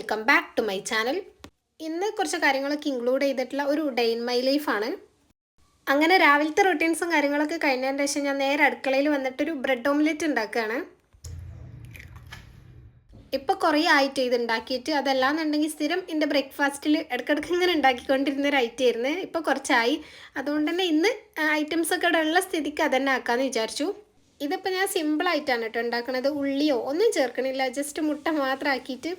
Welcome back to my channel. ഇന്ന് കുറച്ച് കാര്യങ്ങളൊക്കെ ഇൻക്ലൂഡ് ചെയ്തിട്ടുള്ള ഒരു ഡേ ഇൻ മൈ ലൈഫാണ്. അങ്ങനെ രാവിലത്തെ റൊട്ടീൻസും കാര്യങ്ങളൊക്കെ കഴിഞ്ഞതിന് ശേഷം ഞാൻ നേരെ അടുക്കളയിൽ വന്നിട്ടൊരു ബ്രെഡ് ഓംലെറ്റ് ഉണ്ടാക്കുകയാണ്. ഇപ്പോൾ കുറേ ആയിട്ട് ഇത് ഉണ്ടാക്കിയിട്ട്, അതല്ലാന്നുണ്ടെങ്കിൽ സ്ഥിരം എൻ്റെ ബ്രേക്ക്ഫാസ്റ്റിൽ ഇടയ്ക്കിടയ്ക്ക് ഇങ്ങനെ ഉണ്ടാക്കിക്കൊണ്ടിരുന്ന ഒരു ഐറ്റം ആയിരുന്നു. ഇപ്പോൾ കുറച്ചായി, അതുകൊണ്ട് തന്നെ ഇന്ന് ഐറ്റംസൊക്കെ ഇവിടെ ഉള്ള സ്ഥിതിക്ക് അതന്നെ ആക്കാമെന്ന് വിചാരിച്ചു. ഇതിപ്പോൾ ഞാൻ സിമ്പിളായിട്ടാണ് കേട്ടോ ഉണ്ടാക്കുന്നത്. ഉള്ളിയോ ഒന്നും ചേർക്കണില്ല, ജസ്റ്റ് മുട്ട മാത്രം ആക്കിയിട്ട്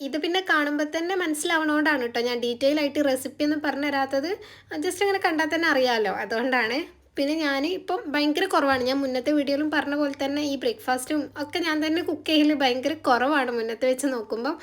ഇത് പിന്നെ കാണുമ്പോൾ തന്നെ മനസ്സിലാവണോണ്ടാണ് കേട്ടോ ഞാൻ ഡീറ്റെയിൽ ആയിട്ട് റെസിപ്പി ഒന്നും പറഞ്ഞു തരാത്തത്. ജസ്റ്റ് ഇങ്ങനെ കണ്ടാൽ തന്നെ അറിയാമല്ലോ, അതുകൊണ്ടാണ്. പിന്നെ ഞാൻ ഇപ്പം ഭയങ്കര കുറവാണ്. ഞാൻ മുന്നത്തെ വീഡിയോയിലും പറഞ്ഞ പോലെ തന്നെ ഈ ബ്രേക്ക്ഫാസ്റ്റും ഒക്കെ ഞാൻ തന്നെ കുക്ക് ചെയ്യൽ ഭയങ്കര കുറവാണ് മുന്നത്തെ വെച്ച് നോക്കുമ്പോൾ.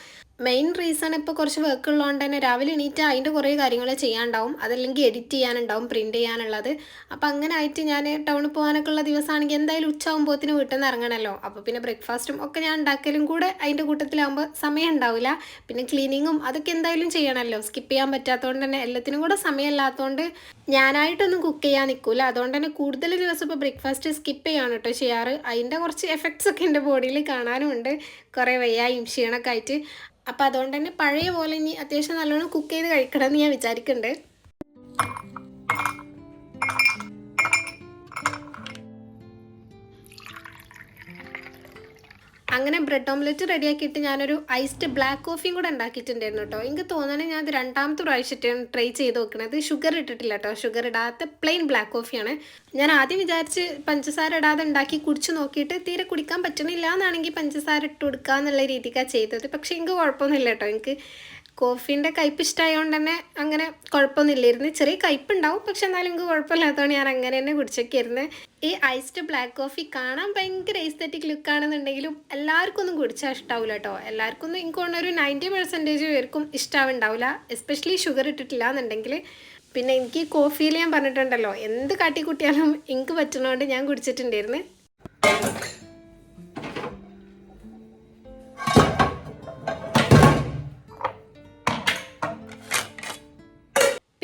മെയിൻ റീസൺ ഇപ്പോൾ കുറച്ച് വർക്ക് ഉള്ളതുകൊണ്ട് തന്നെ രാവിലെ എണീറ്റ് അതിൻ്റെ കുറേ കാര്യങ്ങൾ ചെയ്യാനുണ്ടാവും. അതല്ലെങ്കിൽ എഡിറ്റ് ചെയ്യാനുണ്ടാവും, പ്രിൻറ്റ് ചെയ്യാനുള്ളത്. അപ്പോൾ അങ്ങനെ ആയിട്ട് ഞാൻ ടൗണിൽ പോകാനൊക്കെ ഉള്ള ദിവസമാണെങ്കിൽ എന്തായാലും ഉച്ചയാകുമ്പോഴത്തേന് വീട്ടിൽ നിന്ന് ഇറങ്ങണമല്ലോ. അപ്പോൾ പിന്നെ ബ്രേക്ക്ഫാസ്റ്റും ഒക്കെ ഞാൻ ഉണ്ടാക്കലും കൂടെ അതിൻ്റെ കൂട്ടത്തിലാകുമ്പോൾ സമയം ഉണ്ടാവില്ല. പിന്നെ ക്ലീനിങ്ങും അതൊക്കെ എന്തായാലും ചെയ്യണമല്ലോ, സ്കിപ്പ് ചെയ്യാൻ പറ്റാത്തതുകൊണ്ട് തന്നെ എല്ലാത്തിനും കൂടെ സമയമില്ലാത്തതുകൊണ്ട് ഞാനായിട്ടൊന്നും കുക്ക് ചെയ്യാൻ നിൽക്കില്ല. അതുകൊണ്ട് തന്നെ കൂടുതൽ ദിവസം ഇപ്പോൾ ബ്രേക്ക്ഫാസ്റ്റ് സ്കിപ്പ് ചെയ്യാണ് കേട്ടോ ചെയ്യാറ്. അതിൻ്റെ കുറച്ച് എഫക്ട്സ് ഒക്കെ എൻ്റെ ബോഡിയിൽ കാണാനുമുണ്ട്, കുറേ വയ്യായും ക്ഷീണമൊക്കെ ആയിട്ട്. അപ്പോൾ അതുകൊണ്ട് തന്നെ പഴയ പോലെ ഇനി അത്യാവശ്യം നല്ലോണം കുക്ക് ചെയ്ത് കഴിക്കണമെന്ന് ഞാൻ വിചാരിക്കുന്നുണ്ട്. അങ്ങനെ ബ്രെഡ് ഓംലെറ്റ് റെഡിയാക്കിയിട്ട് ഞാനൊരു ഐസ്ഡ് ബ്ലാക്ക് കോഫിയും കൂടെ ഉണ്ടാക്കിയിട്ടുണ്ടായിരുന്നു കേട്ടോ. എനിക്ക് തോന്നണേ ഞാൻ ഇത് രണ്ടാമത്തെ പ്രാവശ്യമായിട്ടാണ് ട്രൈ ചെയ്ത് നോക്കുന്നത്. ഷുഗർ ഇട്ടിട്ടില്ല കേട്ടോ, ഷുഗർ ഇടാത്ത പ്ലെയിൻ ബ്ലാക്ക് കോഫിയാണ്. ഞാൻ ആദ്യം വിചാരിച്ച് പഞ്ചസാര ഇടാതെ ഉണ്ടാക്കി കുടിച്ച് നോക്കിയിട്ട് തീരെ കുടിക്കാൻ പറ്റണില്ല എന്നാണെങ്കിൽ പഞ്ചസാര ഇട്ട് കൊടുക്കുക എന്നുള്ള രീതിക്കാണ് ചെയ്തത്. പക്ഷേ എനിക്ക് കുഴപ്പമൊന്നുമില്ല കേട്ടോ. എനിക്ക് കോഫീൻ്റെ കയ്പ്പ് ഇഷ്ടമായതുകൊണ്ട് തന്നെ അങ്ങനെ കുഴപ്പമൊന്നുമില്ലായിരുന്നു. ചെറിയ കയ്പ്പുണ്ടാവും, പക്ഷെ എന്നാലും എനിക്ക് കുഴപ്പമില്ലാത്തതുകൊണ്ട് ഞാൻ അങ്ങനെ തന്നെ കുടിച്ചൊക്കെയായിരുന്നു. ഈ ഐസ്ഡ് ബ്ലാക്ക് കോഫി കാണാൻ ഭയങ്കര എസ്തെറ്റിക് ലുക്കാണെന്നുണ്ടെങ്കിലും എല്ലാവർക്കും ഒന്നും കുടിച്ചാൽ ഇഷ്ടാവില്ല കേട്ടോ. എല്ലാവർക്കും ഒന്നും എനിക്ക് തോന്നുന്ന ഒരു 90% പേർക്കും ഇഷ്ടാവുണ്ടാവില്ല, എസ്പെഷ്യലി ഷുഗർ ഇട്ടിട്ടില്ല എന്നുണ്ടെങ്കിൽ. പിന്നെ എനിക്ക് കോഫിയിൽ ഞാൻ പറഞ്ഞിട്ടുണ്ടല്ലോ, എന്ത് കാട്ടിക്കൂട്ടിയാലും എനിക്ക് പറ്റുന്നതുകൊണ്ട് ഞാൻ കുടിച്ചിട്ടുണ്ടായിരുന്നു.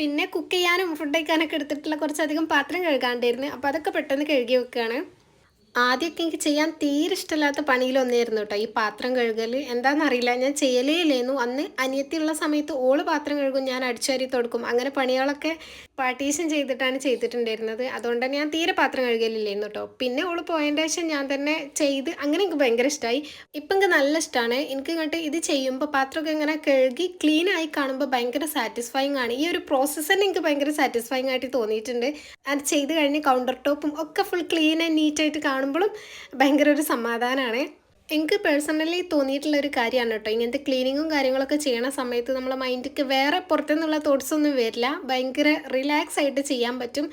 പിന്നെ കുക്ക് ചെയ്യാനും ഫുഡ് കഴിക്കാനൊക്കെ എടുത്തിട്ടുള്ള കുറച്ചധികം പാത്രം കഴുകാണ്ടായിരുന്നു. അപ്പോൾ അതൊക്കെ പെട്ടെന്ന് കഴുകി വെക്കുകയാണ്. ആദ്യമൊക്കെ എനിക്ക് ചെയ്യാൻ തീരെ ഇഷ്ടമില്ലാത്ത പണിയിലൊന്നായിരുന്നു കേട്ടോ ഈ പാത്രം കഴുകൽ. എന്താണെന്നറിയില്ല, ഞാൻ ചെയ്യലേ ഇല്ലായിരുന്നു. അന്ന് അനിയത്തിയുള്ള സമയത്ത് ഓള് പാത്രം കഴുകും, ഞാൻ അടിച്ചുവാരി തുടക്കും. അങ്ങനെ പണികളൊക്കെ പാർട്ടീഷൻ ചെയ്തിട്ടാണ് ചെയ്തിട്ടുണ്ടായിരുന്നത്. അതുകൊണ്ട് തന്നെ ഞാൻ തീരെ പാത്രം കഴുകലില്ലായിരുന്നു കേട്ടോ. പിന്നെ ഓള് പോയതിൻ്റെ ശേഷം ഞാൻ തന്നെ ചെയ്ത് അങ്ങനെ എനിക്ക് ഭയങ്കര ഇഷ്ടമായി. ഇപ്പം എനിക്ക് നല്ല ഇഷ്ടമാണ്. എനിക്ക് ഇങ്ങോട്ട് ഇത് ചെയ്യുമ്പോൾ പാത്രമൊക്കെ ഇങ്ങനെ കഴുകി ക്ലീൻ ആയി കാണുമ്പോൾ ഭയങ്കര സാറ്റിസ്ഫൈങ് ആണ്. ഈ ഒരു പ്രോസസ്സ് തന്നെ എനിക്ക് ഭയങ്കര സാറ്റിസ്ഫൈങ് ആയിട്ട് തോന്നിയിട്ടുണ്ട്. അത് ചെയ്ത് കഴിഞ്ഞ് കൗണ്ടർ ടോപ്പും ഒക്കെ ഫുൾ ക്ലീൻ ആൻഡ് നീറ്റായിട്ട് കാണുമ്പോഴും ഭയങ്കര ഒരു സമാധാനമാണ്. എനിക്ക് പേഴ്സണലി തോന്നിയിട്ടുള്ളൊരു കാര്യമാണ് കേട്ടോ. ഇങ്ങനത്തെ ക്ലീനിങ്ങും കാര്യങ്ങളൊക്കെ ചെയ്യണ സമയത്ത് നമ്മളെ മൈൻഡിക്ക് വേറെ പുറത്തുനിന്നുള്ള തോട്ട്സ് ഒന്നും വരില്ല. ഭയങ്കര റിലാക്സ് ആയിട്ട് ചെയ്യാൻ പറ്റും.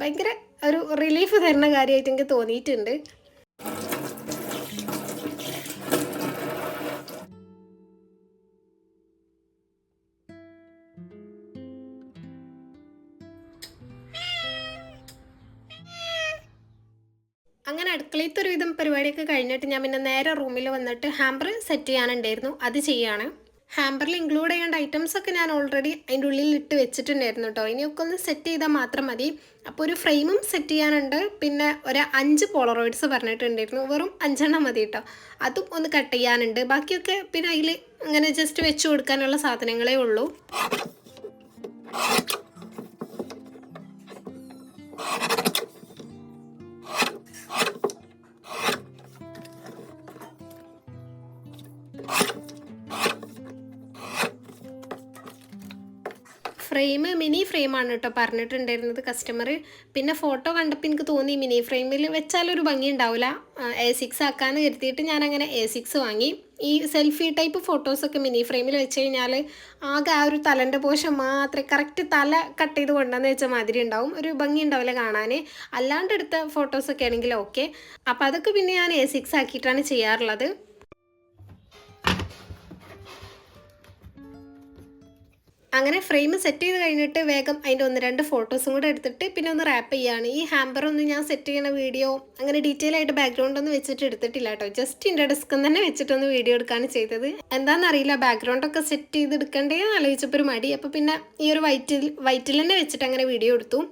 ഭയങ്കര ഒരു റിലീഫ് തരുന്ന കാര്യമായിട്ട് എനിക്ക് തോന്നിയിട്ടുണ്ട്. അങ്ങനെ അടുക്കളയിലത്തെ ഒരുവിധം പരിപാടിയൊക്കെ കഴിഞ്ഞിട്ട് ഞാൻ പിന്നെ നേരെ റൂമിൽ വന്നിട്ട് ഹാമ്പർ സെറ്റ് ചെയ്യാനുണ്ടായിരുന്നു, അത് ചെയ്യാണ്. ഹാമ്പറിൽ ഇൻക്ലൂഡ് ചെയ്യേണ്ട ഐറ്റംസ് ഒക്കെ ഞാൻ ഓൾറെഡി അതിൻ്റെ ഉള്ളിൽ ഇട്ട് വെച്ചിട്ടുണ്ടായിരുന്നു കേട്ടോ. ഇനിയൊക്കെ ഒന്ന് സെറ്റ് ചെയ്താൽ മാത്രം മതി. അപ്പോൾ ഒരു ഫ്രെയിമും സെറ്റ് ചെയ്യാനുണ്ട്. പിന്നെ ഒരു 5 പോളറോയിഡ്സ് പറഞ്ഞിട്ടുണ്ടായിരുന്നു, വെറും 5 മതി കേട്ടോ. അതും ഒന്ന് കട്ട് ചെയ്യാനുണ്ട്. ബാക്കിയൊക്കെ പിന്നെ അതിൽ അങ്ങനെ ജസ്റ്റ് വെച്ച് കൊടുക്കാനുള്ള സാധനങ്ങളേ ഉള്ളൂ. ഫ്രെയിം മിനി ഫ്രെയിമാണ് കേട്ടോ പറഞ്ഞിട്ടുണ്ടായിരുന്നത് കസ്റ്റമർ. പിന്നെ ഫോട്ടോ കണ്ടപ്പോൾ എനിക്ക് തോന്നി മിനി ഫ്രെയിമിൽ വെച്ചാലൊരു ഭംഗി ഉണ്ടാവില്ല, A6 ആക്കാമെന്ന് കരുതിയിട്ട് ഞാനങ്ങനെ A6 വാങ്ങി. ഈ സെൽഫി ടൈപ്പ് ഫോട്ടോസൊക്കെ മിനി ഫ്രെയിമിൽ വെച്ച് കഴിഞ്ഞാൽ ആകെ ആ ഒരു തലൻ്റെ പോഷൻ മാത്രമേ കറക്റ്റ് തല കട്ട് ചെയ്ത് കൊണ്ടുവന്ന് വെച്ച മാതിരി ഉണ്ടാവും, ഒരു ഭംഗി ഉണ്ടാവില്ല കാണാൻ. അല്ലാണ്ട് എടുത്ത ഫോട്ടോസൊക്കെ ആണെങ്കിൽ ഓക്കെ. അപ്പോൾ അതൊക്കെ പിന്നെ ഞാൻ A6 ആക്കിയിട്ടാണ് ചെയ്യാറുള്ളത്. അങ്ങനെ ഫ്രെയിം സെറ്റ് ചെയ്ത് കഴിഞ്ഞിട്ട് വേഗം അതിൻ്റെ 1-2 ഫോട്ടോസും കൂടെ എടുത്തിട്ട് പിന്നെ ഒന്ന് റാപ്പ് ചെയ്യാണ്. ഈ ഹാമ്പറൊന്നും ഞാൻ സെറ്റ് ചെയ്യുന്ന വീഡിയോ അങ്ങനെ ഡീറ്റെയിൽ ആയിട്ട് ബാക്ക്ഗ്രൗണ്ട് ഒന്നും വെച്ചിട്ട് എടുത്തിട്ടില്ല കേട്ടോ. ജസ്റ്റ് എൻ്റെ ഡെസ്കിൽ തന്നെ വെച്ചിട്ടൊന്ന് വീഡിയോ എടുക്കുകയാണ് ചെയ്തത്. എന്താണെന്നറിയില്ല, ബാക്ക്ഗ്രൗണ്ടൊക്കെ സെറ്റ് ചെയ്ത് എടുക്കണ്ടേന്ന് ആലോചിച്ചപ്പോൾ ഒരു മടി. അപ്പോൾ പിന്നെ ഈ ഒരു വൈറ്റിൽ തന്നെ വെച്ചിട്ട് അങ്ങനെ വീഡിയോ എടുത്തു.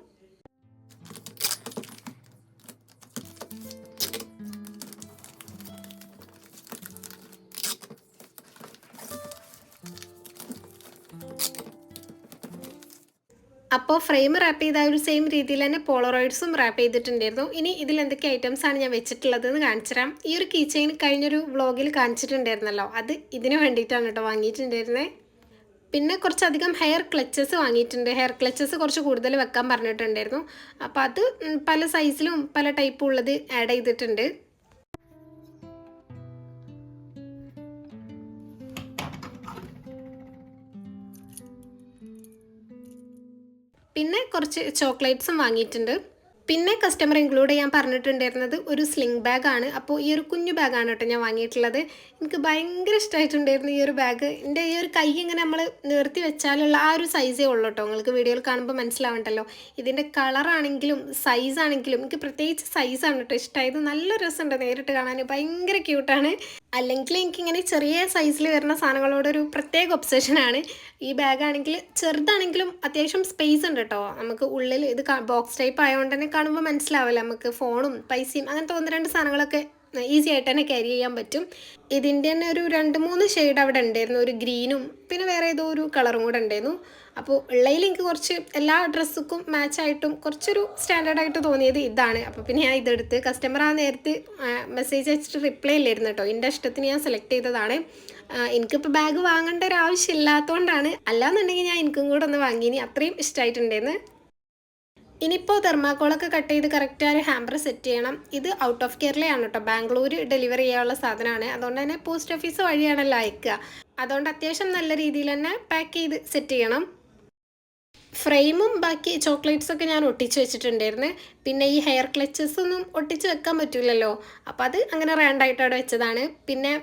അപ്പോൾ ഫ്രെയിം റാപ്പ് ചെയ്ത ഒരു സെയിം രീതിയിൽ തന്നെ പോളറോയിഡ്സും റാപ്പ് ചെയ്തിട്ടുണ്ടായിരുന്നു. ഇനി ഇതിൽ എന്തൊക്കെ ഐറ്റംസാണ് ഞാൻ വെച്ചിട്ടുള്ളതെന്ന് കാണിച്ചു തരാം. ഈ ഒരു കീ ചെയിൻ കഴിഞ്ഞൊരു വ്ളോഗിൽ കാണിച്ചിട്ടുണ്ടായിരുന്നല്ലോ, അത് ഇതിന് വേണ്ടിയിട്ടാണ് കേട്ടോ വാങ്ങിയിട്ടുണ്ടായിരുന്നത്. പിന്നെ കുറച്ചധികം ഹെയർ ക്ലച്ചസ് വാങ്ങിയിട്ടുണ്ട്. ഹെയർ ക്ലച്ചസ് കുറച്ച് കൂടുതൽ വെക്കാൻ പറഞ്ഞിട്ടുണ്ടായിരുന്നു. അപ്പോൾ അത് പല സൈസിലും പല ടൈപ്പും ഉള്ളത് ആഡ് ചെയ്തിട്ടുണ്ട്. പിന്നെ കുറച്ച് ചോക്ലേറ്റ്സും വാങ്ങിയിട്ടുണ്ട്. പിന്നെ കസ്റ്റമർ ഇൻക്ലൂഡ് ചെയ്യാൻ പറഞ്ഞിട്ടുണ്ടായിരുന്നത് ഒരു സ്ലിംഗ് ബാഗാണ്. അപ്പോൾ ഈ ഒരു കുഞ്ഞു ബാഗാണ് കേട്ടോ ഞാൻ വാങ്ങിയിട്ടുള്ളത്. എനിക്ക് ഭയങ്കര ഇഷ്ടമായിട്ടുണ്ടായിരുന്നു ഈ ഒരു ബാഗ്. എൻ്റെ ഈ ഒരു കൈ ഇങ്ങനെ നമ്മൾ നിർത്തി വെച്ചാലുള്ള ആ ഒരു സൈസേ ഉള്ളൂ കേട്ടോ. നിങ്ങൾക്ക് വീഡിയോയിൽ കാണുമ്പോൾ മനസ്സിലാവണ്ടല്ലോ. ഇതിൻ്റെ കളറാണെങ്കിലും സൈസാണെങ്കിലും എനിക്ക് പ്രത്യേകിച്ച് സൈസാണ് കേട്ടോ ഇഷ്ടമായത്. നല്ല രസമുണ്ട് നേരിട്ട് കാണാൻ, ഭയങ്കര ക്യൂട്ടാണ്. അല്ലെങ്കിൽ എനിക്കിങ്ങനെ ചെറിയ സൈസിൽ വരുന്ന സാധനങ്ങളോടൊരു പ്രത്യേക ഒബ്സഷനാണ്. ഈ ബാഗാണെങ്കിൽ ചെറുതാണെങ്കിലും അത്യാവശ്യം സ്പേസ് ഉണ്ട് കേട്ടോ. നമുക്ക് ഉള്ളിൽ ഇത് ബോക്സ് ടൈപ്പ് ആയതുകൊണ്ട് തന്നെ കാണുമ്പോൾ മനസ്സിലാവില്ല, നമുക്ക് ഫോണും പൈസയും അങ്ങനത്തെ 1-2 സാധനങ്ങളൊക്കെ ഈസി ആയിട്ട് തന്നെ ക്യാരി ചെയ്യാൻ പറ്റും. ഇതിൻ്റെ തന്നെ ഒരു 2-3 ഷെയ്ഡ് അവിടെ ഉണ്ടായിരുന്നു. ഒരു ഗ്രീനും പിന്നെ വേറെ ഏതോ ഒരു കളറും കൂടെ ഉണ്ടായിരുന്നു. അപ്പോൾ ഉള്ളതിൽ എനിക്ക് കുറച്ച് എല്ലാ ഡ്രസ്സുക്കും മാച്ചായിട്ടും കുറച്ചൊരു സ്റ്റാൻഡേർഡായിട്ട് തോന്നിയത് ഇതാണ്. അപ്പോൾ പിന്നെ ഞാൻ ഇതെടുത്ത് കസ്റ്റമർ ആ നേരത്തെ മെസ്സേജ് അയച്ചിട്ട് റിപ്ലൈ ഇല്ലായിരുന്നു കേട്ടോ. എൻ്റെ ഇഷ്ടത്തിന് ഞാൻ സെലക്ട് ചെയ്തതാണ്. എനിക്കിപ്പോൾ ബാഗ് വാങ്ങേണ്ട ഒരു ആവശ്യമില്ലാത്തതുകൊണ്ടാണ്. അല്ലാന്നുണ്ടെങ്കിൽ ഞാൻ എനിക്കും കൂടെ ഒന്ന് വാങ്ങിയിനി, അത്രയും ഇഷ്ടമായിട്ടുണ്ടായിരുന്നു. ഇനിയിപ്പോൾ തെർമാക്കോളൊക്കെ കട്ട് ചെയ്ത് കറക്റ്റ് ആ ഒരു ഹാമ്പർ സെറ്റ് ചെയ്യണം. ഇത് ഔട്ട് ഓഫ് കേരളയാണ് കേട്ടോ, ബാംഗ്ലൂർ ഡെലിവറി ചെയ്യാനുള്ള സാധനമാണ്. അതുകൊണ്ട് തന്നെ പോസ്റ്റ് ഓഫീസ് വഴിയാണല്ലോ അയക്കുക. അതുകൊണ്ട് അത്യാവശ്യം നല്ല രീതിയിൽ തന്നെ പാക്ക് ചെയ്ത് സെറ്റ് ചെയ്യണം. ഫ്രെയിമും ബാക്കി ചോക്ലേറ്റ്സൊക്കെ ഞാൻ ഒട്ടിച്ച് വെച്ചിട്ടുണ്ടായിരുന്നു. പിന്നെ ഈ ഹെയർ ക്ലച്ചസ് ഒന്നും ഒട്ടിച്ച് വെക്കാൻ പറ്റില്ലല്ലോ, അപ്പോൾ അത് അങ്ങനെ റാൻഡായിട്ട് അവിടെ വെച്ചതാണ്. പിന്നെ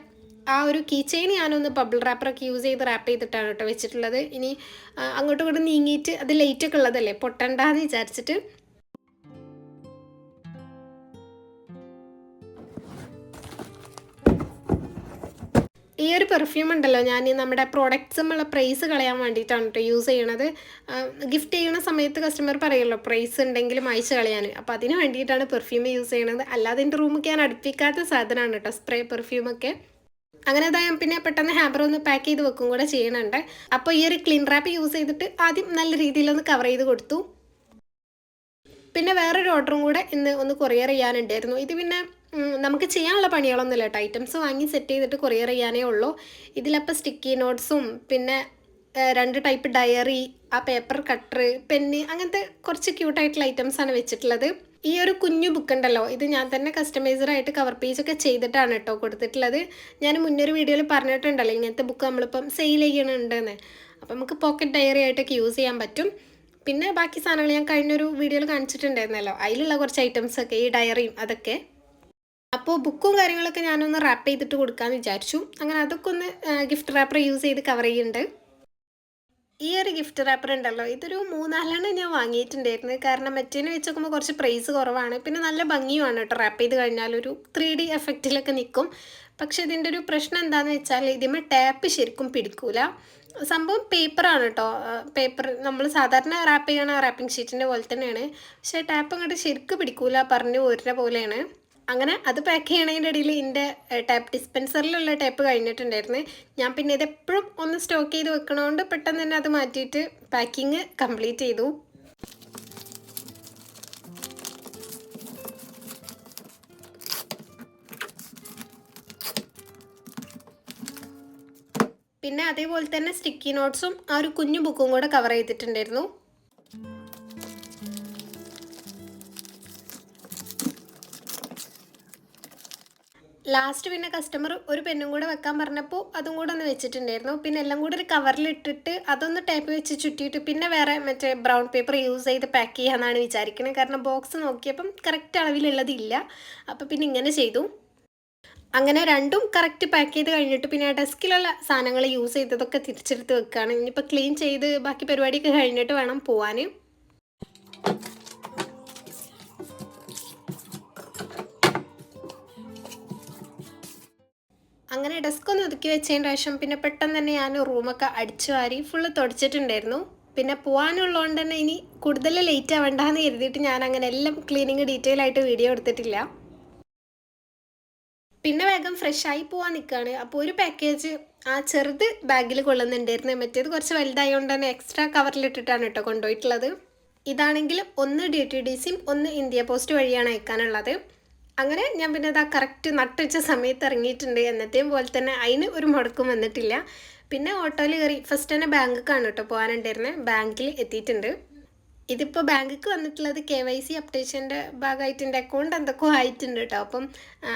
ആ ഒരു കീ ചെയിൻ ഞാനൊന്ന് ബബിൾ റാപ്പറൊക്കെ യൂസ് ചെയ്ത് റാപ്പ് ചെയ്തിട്ടാണ് കേട്ടോ വെച്ചിട്ടുള്ളത്. ഇനി അങ്ങോട്ടും ഇങ്ങോട്ടും നീങ്ങിയിട്ട് അത് ലൈറ്റൊക്കെ ഉള്ളതല്ലേ പൊട്ടണ്ടെന്ന് വിചാരിച്ചിട്ട്. ഈ ഒരു പെർഫ്യൂം ഉണ്ടല്ലോ, ഞാൻ നമ്മുടെ പ്രോഡക്റ്റ്സുമുള്ള പ്രൈസ് കളയാൻ വേണ്ടിയിട്ടാണ് കേട്ടോ യൂസ് ചെയ്യണത്. ഗിഫ്റ്റ് ചെയ്യുന്ന സമയത്ത് കസ്റ്റമർ പറയുമല്ലോ പ്രൈസ് ഉണ്ടെങ്കിലും അയച്ച് കളയാൻ, അപ്പോൾ അതിന് വേണ്ടിയിട്ടാണ് പെർഫ്യൂം യൂസ് ചെയ്യണത്. അല്ലാതെ എൻ്റെ റൂമൊക്കെ ഞാൻ അടുപ്പിക്കാത്ത സാധനമാണ് കേട്ടോ സ്പ്രേ പെർഫ്യൂമൊക്കെ. അങ്ങനെ അതാ ഞാൻ പിന്നെ പെട്ടെന്ന് ഹാമ്പർ ഒന്ന് പാക്ക് ചെയ്ത് വെക്കും കൂടെ ചെയ്യണുണ്ട്. അപ്പോൾ ഈ ഒരു ക്ലീൻ റാപ്പ് യൂസ് ചെയ്തിട്ട് ആദ്യം നല്ല രീതിയിലൊന്ന് കവർ ചെയ്ത് കൊടുത്തു. പിന്നെ വേറൊരു ഓർഡറും കൂടെ ഇന്ന് ഒന്ന് കൊറിയർ ചെയ്യാനുണ്ടായിരുന്നു. ഇത് പിന്നെ നമുക്ക് ചെയ്യാനുള്ള പണികളൊന്നുമില്ല കേട്ടോ. ഐറ്റംസ് വാങ്ങി സെറ്റ് ചെയ്തിട്ട് കൊറിയർ ചെയ്യാനേ ഉള്ളൂ. ഇതിലപ്പോൾ സ്റ്റിക്കി നോട്ട്സും പിന്നെ 2 ടൈപ്പ് ഡയറി, ആ പേപ്പർ കട്ടർ, പെന്ന്, അങ്ങനത്തെ കുറച്ച് ക്യൂട്ടായിട്ടുള്ള ഐറ്റംസാണ് വെച്ചിട്ടുള്ളത്. ഈ ഒരു കുഞ്ഞു ബുക്ക് ഉണ്ടല്ലോ, ഇത് ഞാൻ തന്നെ കസ്റ്റമൈസറായിട്ട് കവർ പേജൊക്കെ ചെയ്തിട്ടാണ് കേട്ടോ കൊടുത്തിട്ടുള്ളത്. ഞാൻ മുന്നൊരു വീഡിയോയിൽ പറഞ്ഞിട്ടുണ്ടല്ലോ ഇങ്ങനത്തെ ബുക്ക് നമ്മളിപ്പം സെയിൽ ചെയ്യണുണ്ടെന്ന്. അപ്പം നമുക്ക് പോക്കറ്റ് ഡയറി ആയിട്ടൊക്കെ യൂസ് ചെയ്യാൻ പറ്റും. പിന്നെ ബാക്കി സാധനങ്ങൾ ഞാൻ കഴിഞ്ഞൊരു വീഡിയോയിൽ കാണിച്ചിട്ടുണ്ടായിരുന്നല്ലോ, അതിലുള്ള കുറച്ച് ഐറ്റംസൊക്കെ ഈ ഡയറിയും അതൊക്കെ. അപ്പോൾ ബുക്കും കാര്യങ്ങളൊക്കെ ഞാനൊന്ന് റാപ്പ് ചെയ്തിട്ട് കൊടുക്കാമെന്ന് വിചാരിച്ചു. അങ്ങനെ അതൊക്കെ ഒന്ന് ഗിഫ്റ്റ് റാപ്പർ യൂസ് ചെയ്ത് കവർ ചെയ്യുന്നുണ്ട്. ഈ ഒരു ഗിഫ്റ്റ് റാപ്പർ ഉണ്ടല്ലോ, ഇതൊരു 3-4 ഞാൻ വാങ്ങിയിട്ടുണ്ടായിരുന്നു. കാരണം മറ്റേനെ വെച്ച് നോക്കുമ്പോൾ കുറച്ച് പ്രൈസ് കുറവാണ്, പിന്നെ നല്ല ഭംഗിയുമാണ് കേട്ടോ. റാപ്പ് ചെയ്ത് കഴിഞ്ഞാൽ ഒരു 3D എഫക്റ്റിലൊക്കെ നിൽക്കും. പക്ഷേ ഇതിൻ്റെ ഒരു പ്രശ്നം എന്താണെന്ന് വെച്ചാൽ ഇതിന്മേൽ ടാപ്പ് ശരിക്കും പിടിക്കൂല. സംഭവം പേപ്പറാണ് കേട്ടോ. പേപ്പർ നമ്മൾ സാധാരണ റാപ്പ് ചെയ്യണ റാപ്പിംഗ് ഷീറ്റിൻ്റെ പോലെ തന്നെയാണ്. പക്ഷേ ടാപ്പ് അങ്ങോട്ട് ശരിക്കും പിടിക്കൂല, പറഞ്ഞു പോരുന്ന പോലെയാണ്. അങ്ങനെ അത് പാക്ക് ചെയ്യണതിൻ്റെ ഇടയിൽ എൻ്റെ ടാപ്പ് ഡിസ്പെൻസറിലുള്ള ടാപ്പ് കഴിഞ്ഞിട്ടുണ്ടായിരുന്നു. ഞാൻ പിന്നെ ഇതെപ്പോഴും ഒന്ന് സ്റ്റോക്ക് ചെയ്ത് വെക്കണതുകൊണ്ട് പെട്ടെന്ന് തന്നെ അത് മാറ്റിയിട്ട് പാക്കിങ് കംപ്ലീറ്റ് ചെയ്തു. പിന്നെ അതേപോലെ തന്നെ സ്റ്റിക്കി നോട്ട്സും ആ ഒരു കുഞ്ഞു ബുക്കും കൂടെ കവർ ചെയ്തിട്ടുണ്ടായിരുന്നു. ലാസ്റ്റ് പിന്നെ കസ്റ്റമർ ഒരു പെന്നും കൂടെ വെക്കാൻ പറഞ്ഞപ്പോൾ അതും കൂടെ ഒന്ന് വെച്ചിട്ടുണ്ടായിരുന്നു. പിന്നെ എല്ലാം കൂടെ ഒരു കവറിലിട്ടിട്ട് അതൊന്ന് ടേപ്പ് വെച്ച് ചുറ്റിയിട്ട് പിന്നെ വേറെ മറ്റേ ബ്രൗൺ പേപ്പർ യൂസ് ചെയ്ത് പാക്ക് ചെയ്യാമെന്നാണ് വിചാരിക്കുന്നത്. കാരണം ബോക്സ് നോക്കിയപ്പം കറക്റ്റ് അളവിലുള്ളതില്ല. അപ്പോൾ പിന്നെ ഇങ്ങനെ ചെയ്തു. അങ്ങനെ രണ്ടും കറക്റ്റ് പാക്ക് ചെയ്ത് കഴിഞ്ഞിട്ട് പിന്നെ ആ ഡെസ്കിലുള്ള സാധനങ്ങൾ യൂസ് ചെയ്തതൊക്കെ തിരിച്ചെടുത്ത് വെക്കുകയാണ്. ഇനിയിപ്പോൾ ക്ലീൻ ചെയ്ത് ബാക്കി പരിപാടിയൊക്കെ കഴിഞ്ഞിട്ട് വേണം പോവാൻ. അങ്ങനെ ഡെസ്ക് ഒന്ന് ഒതുക്കി വെച്ചതിന് ശേഷം പിന്നെ പെട്ടെന്ന് തന്നെ ഞാൻ റൂമൊക്കെ അടിച്ചു വാരി ഫുള്ള് തുടച്ചിട്ടുണ്ടായിരുന്നു. പിന്നെ പോകാനുള്ളതുകൊണ്ട് തന്നെ ഇനി കൂടുതൽ ലേറ്റ് ആവണ്ടെന്ന് കരുതിയിട്ട് ഞാൻ അങ്ങനെ എല്ലാം ക്ലീനിങ് ഡീറ്റെയിൽ ആയിട്ട് വീഡിയോ എടുത്തിട്ടില്ല. പിന്നെ വേഗം ഫ്രഷായി പോകാൻ നിൽക്കുകയാണ്. അപ്പോൾ ഒരു പാക്കേജ് ആ ചെറുത് ബാഗിൽ കൊള്ളുന്നുണ്ടായിരുന്നു. മറ്റേത് കുറച്ച് വലുതായതുകൊണ്ട് തന്നെ എക്സ്ട്രാ കവറിലിട്ടിട്ടാണ് കേട്ടോ കൊണ്ടുപോയിട്ടുള്ളത്. ഇതാണെങ്കിൽ ഒന്ന് DTDCയും ഒന്ന് ഇന്ത്യ പോസ്റ്റ് വഴിയാണ് അയക്കാനുള്ളത്. അങ്ങനെ ഞാൻ പിന്നെ അതാ കറക്റ്റ് നട്ടുവെച്ച സമയത്ത് ഇറങ്ങിയിട്ടുണ്ട്. എന്നത്തെയും പോലെ തന്നെ അതിന് ഒരു മുടക്കം വന്നിട്ടില്ല. പിന്നെ ഓട്ടോയിൽ കയറി ഫസ്റ്റ് തന്നെ ബാങ്കിക്കാണ് കേട്ടോ പോകാനുണ്ടായിരുന്നത്. ബാങ്കിൽ എത്തിയിട്ടുണ്ട്. ഇതിപ്പോൾ ബാങ്കിക്ക് വന്നിട്ടുള്ളത് KYC അപ്ഡേഷൻ്റെ ഭാഗമായിട്ട് എൻ്റെ അക്കൗണ്ട് എന്തൊക്കെയോ ആയിട്ടുണ്ട് കേട്ടോ. അപ്പം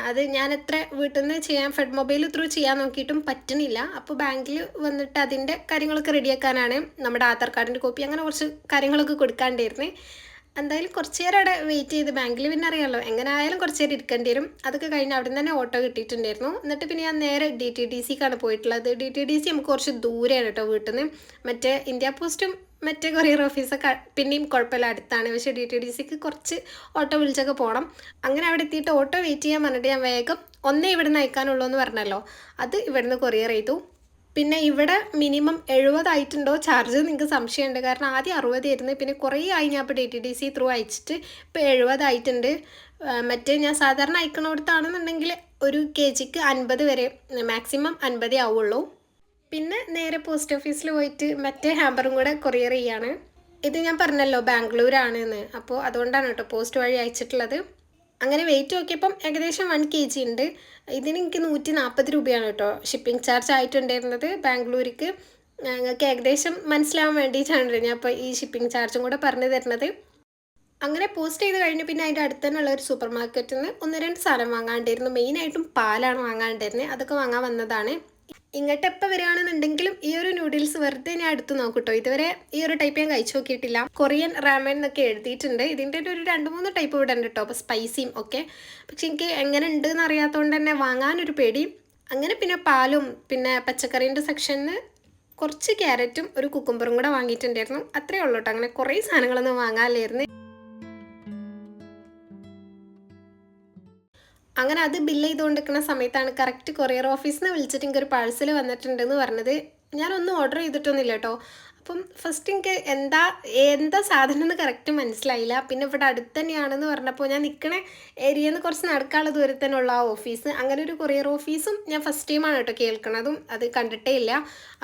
അത് ഞാൻ എത്ര വീട്ടിൽ നിന്ന് ചെയ്യാൻ ഫെഡ് മൊബൈൽ ത്രൂ ചെയ്യാൻ നോക്കിയിട്ടും പറ്റണില്ല. അപ്പോൾ ബാങ്കിൽ വന്നിട്ട് അതിൻ്റെ കാര്യങ്ങളൊക്കെ റെഡിയാക്കാനാണ്. നമ്മുടെ ആധാർ കാർഡിൻ്റെ കോപ്പി അങ്ങനെ കുറച്ച് കാര്യങ്ങളൊക്കെ കൊടുക്കാണ്ടായിരുന്നേ. എന്തായാലും കുറച്ച് നേരം അവിടെ വെയിറ്റ് ചെയ്ത് ബാങ്കിൽ പിന്നെ അറിയാമല്ലോ എങ്ങനെ ആയാലും കുറച്ച് നേരം ഇരിക്കേണ്ടി വരും. അതൊക്കെ കഴിഞ്ഞ് അവിടെ നിന്ന് തന്നെ ഓട്ടോ കിട്ടിയിട്ടുണ്ടായിരുന്നു. എന്നിട്ട് പിന്നെ ഞാൻ നേരെ DTDCക്കാണ് പോയിട്ടുള്ളത്. DTDC നമുക്ക് കുറച്ച് ദൂരെയാണ് കേട്ടോ വീട്ടിൽ നിന്ന്. മറ്റേ ഇന്ത്യ പോസ്റ്റും മറ്റേ കൊറിയർ ഓഫീസൊക്കെ പിന്നെയും കുഴപ്പമില്ല അടുത്താണ്. പക്ഷേ DTDCക്ക് കുറച്ച് ഓട്ടോ വിളിച്ചൊക്കെ പോകണം. അങ്ങനെ അവിടെ എത്തിയിട്ട് ഓട്ടോ വെയിറ്റ് ചെയ്യാൻ പറഞ്ഞിട്ട് ഞാൻ വേഗം ഒന്നേ ഇവിടുന്ന് അയക്കാനുള്ളൂ എന്ന് പറഞ്ഞല്ലോ, അത് ഇവിടുന്ന് കൊറിയർ ചെയ്തു. പിന്നെ ഇവിടെ മിനിമം 70 ആയിട്ടുണ്ടോ ചാർജ് നിങ്ങൾക്ക് സംശയമുണ്ട്. കാരണം ആദ്യം 60 ആയിരുന്നു. പിന്നെ കുറേ ആയി ഞാൻ ഇപ്പോൾ DTDC ത്രൂ അയച്ചിട്ട് ഇപ്പോൾ 70 ആയിട്ടുണ്ട്. മറ്റേ ഞാൻ സാധാരണ അയക്കണോടത്താണെന്നുണ്ടെങ്കിൽ ഒരു KGക്ക് 50 വരെ മാക്സിമം 50 ആവുള്ളൂ. പിന്നെ നേരെ പോസ്റ്റ് ഓഫീസിൽ പോയിട്ട് മറ്റേ ഹാമ്പറും കൂടെ കൊറിയർ ചെയ്യാണ്. ഇത് ഞാൻ പറഞ്ഞല്ലോ ബാംഗ്ലൂരാണെന്ന്, അപ്പോൾ അതുകൊണ്ടാണ് കേട്ടോ പോസ്റ്റ് വഴി അയച്ചിട്ടുള്ളത്. അങ്ങനെ വെയിറ്റ് നോക്കിയപ്പം ഏകദേശം 1 kg ഉണ്ട്. ഇതിന് എനിക്ക് 140 രൂപയാണ് കേട്ടോ ഷിപ്പിംഗ് ചാർജ് ആയിട്ടുണ്ടായിരുന്നത് ബാംഗ്ലൂർക്ക്. ഞങ്ങൾക്ക് ഏകദേശം മനസ്സിലാവാൻ വേണ്ടിയിട്ടാണ് ഞാൻ ഇപ്പോൾ ഈ ഷിപ്പിംഗ് ചാർജും കൂടെ പറഞ്ഞു തരുന്നത്. അങ്ങനെ പോസ്റ്റ് ചെയ്ത് കഴിഞ്ഞ് പിന്നെ അതിൻ്റെ അടുത്ത് തന്നെയുള്ള ഒരു സൂപ്പർ മാർക്കറ്റിൽ നിന്ന് 1-2 സാധനം വാങ്ങാണ്ടായിരുന്നു. മെയിനായിട്ടും പാലാണ് വാങ്ങാണ്ടായിരുന്നത്. അതൊക്കെ വാങ്ങാൻ വന്നതാണ്. ഇങ്ങോട്ട് എപ്പോൾ വരികയാണെന്നുണ്ടെങ്കിലും ഈ ഒരു നൂഡിൽസ് വെറുതെ ഞാൻ എടുത്ത് നോക്കൂട്ടോ. ഇതുവരെ ഈ ഒരു ടൈപ്പ് ഞാൻ കഴിച്ചു നോക്കിയിട്ടില്ല. കൊറിയൻ റാമൻ എന്നൊക്കെ എഴുതിയിട്ടുണ്ട്. ഇതിൻ്റെ ഒരു 2-3 ടൈപ്പ് ഇവിടെ ഉണ്ട് കേട്ടോ, അപ്പോൾ സ്പൈസിയും ഒക്കെ. പക്ഷെ എനിക്ക് എങ്ങനെ ഉണ്ട് എന്ന് അറിയാത്തതുകൊണ്ട് തന്നെ വാങ്ങാനൊരു പേടി. അങ്ങനെ പിന്നെ പാലും പിന്നെ പച്ചക്കറീൻ്റെ സെക്ഷനിൽ കുറച്ച് ക്യാരറ്റും ഒരു കുക്കുംബറും കൂടെ വാങ്ങിയിട്ടുണ്ടായിരുന്നു. അത്രയേ ഉള്ളൂ കേട്ടോ. അങ്ങനെ കുറേ സാധനങ്ങളൊന്നും വാങ്ങാനില്ലായിരുന്നു. അങ്ങനെ അത് ബില്ല് ചെയ്തുകൊണ്ടിരിക്കുന്ന സമയത്താണ് കറക്റ്റ് കൊറിയർ ഓഫീസിൽ നിന്ന് വിളിച്ചിട്ട് എനിക്കൊരു പാഴ്സൽ വന്നിട്ടുണ്ടെന്ന് പറഞ്ഞത്. ഞാനൊന്നും ഓർഡർ ചെയ്തിട്ടൊന്നുമില്ല കേട്ടോ. അപ്പം ഫസ്റ്റ് എനിക്ക് എന്താ സാധനം എന്ന് കറക്റ്റ് മനസ്സിലായില്ല. പിന്നെ ഇവിടെ അടുത്ത് തന്നെയാണെന്ന് പറഞ്ഞപ്പോൾ ഞാൻ നിൽക്കണ ഏരിയയിൽ നിന്ന് കുറച്ച് നടക്കാനുള്ള ദൂരത്തിനുള്ള ആ ഓഫീസ്, അങ്ങനെ ഒരു കൊറിയർ ഓഫീസും ഞാൻ ഫസ്റ്റ് ടൈമാണ് കേട്ടോ കേൾക്കണതും. അത് കണ്ടിട്ടേ ഇല്ല.